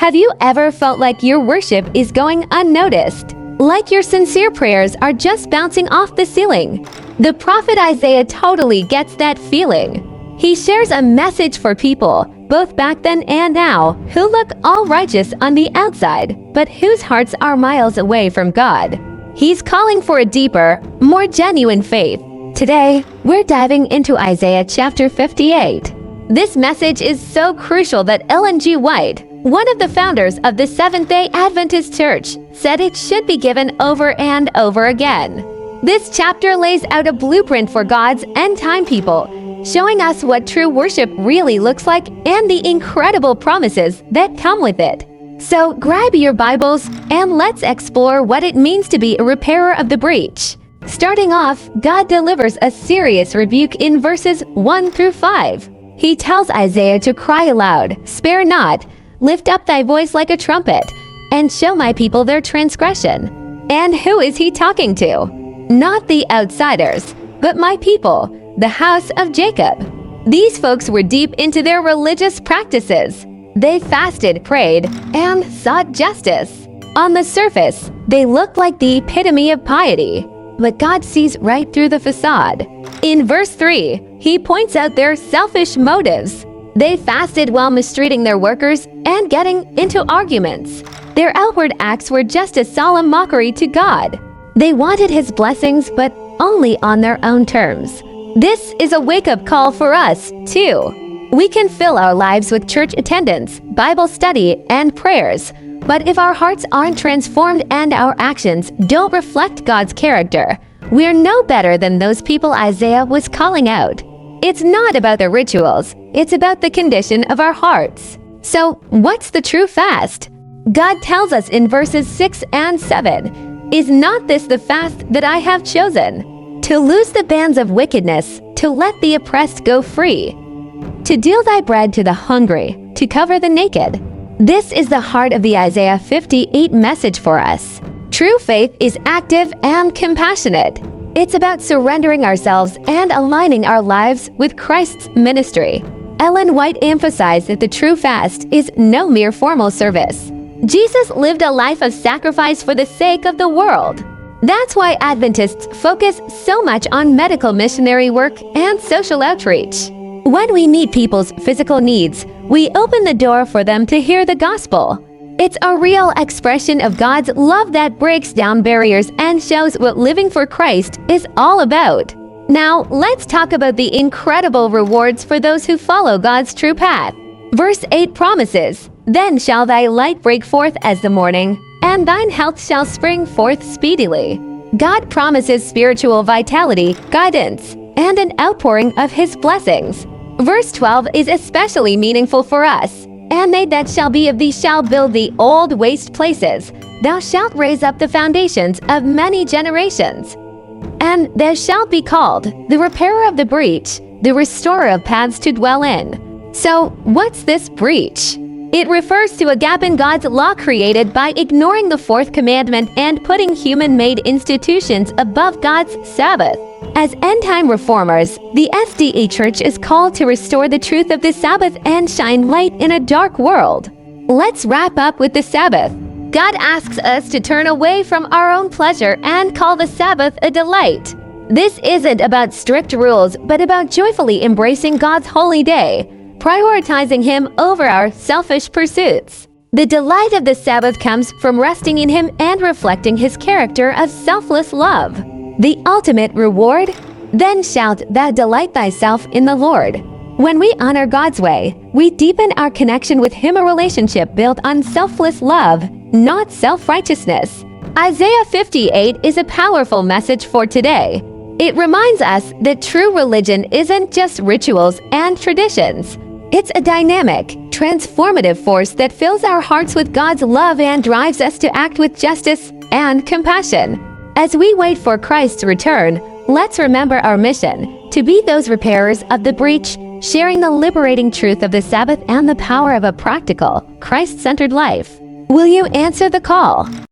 Have you ever felt like your worship is going unnoticed? Like your sincere prayers are just bouncing off the ceiling? The prophet Isaiah totally gets that feeling. He shares a message for people, both back then and now, who look all righteous on the outside, but whose hearts are miles away from God. He's calling for a deeper, more genuine faith. Today, we're diving into Isaiah chapter 58. This message is so crucial that Ellen G. White, one of the founders of the Seventh-day Adventist Church, said it should be given over and over again. This chapter lays out a blueprint for God's end-time people, showing us what true worship really looks like and the incredible promises that come with it. So grab your Bibles and let's explore what it means to be a repairer of the breach. Starting off, God delivers a serious rebuke in verses 1 through 5. He tells Isaiah to cry aloud, "Spare not, lift up thy voice like a trumpet, and show my people their transgression." And who is he talking to? Not the outsiders, but my people, the house of Jacob. These folks were deep into their religious practices. They fasted, prayed, and sought justice. On the surface, they looked like the epitome of piety, but God sees right through the facade. In verse 3, he points out their selfish motives. They fasted while mistreating their workers and getting into arguments. Their outward acts were just a solemn mockery to God. They wanted his blessings, but only on their own terms. This is a wake-up call for us, too. We can fill our lives with church attendance, Bible study, and prayers, but if our hearts aren't transformed and our actions don't reflect God's character, we're no better than those people Isaiah was calling out. It's not about the rituals, it's about the condition of our hearts. So, what's the true fast? God tells us in verses 6 and 7, "Is not this the fast that I have chosen? To loose the bands of wickedness, to let the oppressed go free, to deal thy bread to the hungry, to cover the naked." This is the heart of the Isaiah 58 message for us. True faith is active and compassionate. It's about surrendering ourselves and aligning our lives with Christ's ministry. Ellen White emphasized that the true fast is no mere formal service. Jesus lived a life of sacrifice for the sake of the world. That's why Adventists focus so much on medical missionary work and social outreach. When we meet people's physical needs, we open the door for them to hear the gospel. It's a real expression of God's love that breaks down barriers and shows what living for Christ is all about. Now, let's talk about the incredible rewards for those who follow God's true path. Verse 8 promises, "Then shall thy light break forth as the morning, and thine health shall spring forth speedily." God promises spiritual vitality, guidance, and an outpouring of his blessings. Verse 12 is especially meaningful for us. "And they that shall be of thee shall build the old waste places. Thou shalt raise up the foundations of many generations. And thou shalt be called the repairer of the breach, the restorer of paths to dwell in." So, what's this breach? It refers to a gap in God's law created by ignoring the fourth commandment and putting human-made institutions above God's Sabbath. As end-time reformers, the SDA Church is called to restore the truth of the Sabbath and shine light in a dark world. Let's wrap up with the Sabbath. God asks us to turn away from our own pleasure and call the Sabbath a delight. This isn't about strict rules, but about joyfully embracing God's holy day, prioritizing him over our selfish pursuits. The delight of the Sabbath comes from resting in him and reflecting his character of selfless love. The ultimate reward? "Then shalt thou delight thyself in the Lord." When we honor God's way, we deepen our connection with him, a relationship built on selfless love, not self-righteousness. Isaiah 58 is a powerful message for today. It reminds us that true religion isn't just rituals and traditions. It's a dynamic, transformative force that fills our hearts with God's love and drives us to act with justice and compassion. As we wait for Christ's return, let's remember our mission, to be those repairers of the breach, sharing the liberating truth of the Sabbath and the power of a practical, Christ-centered life. Will you answer the call?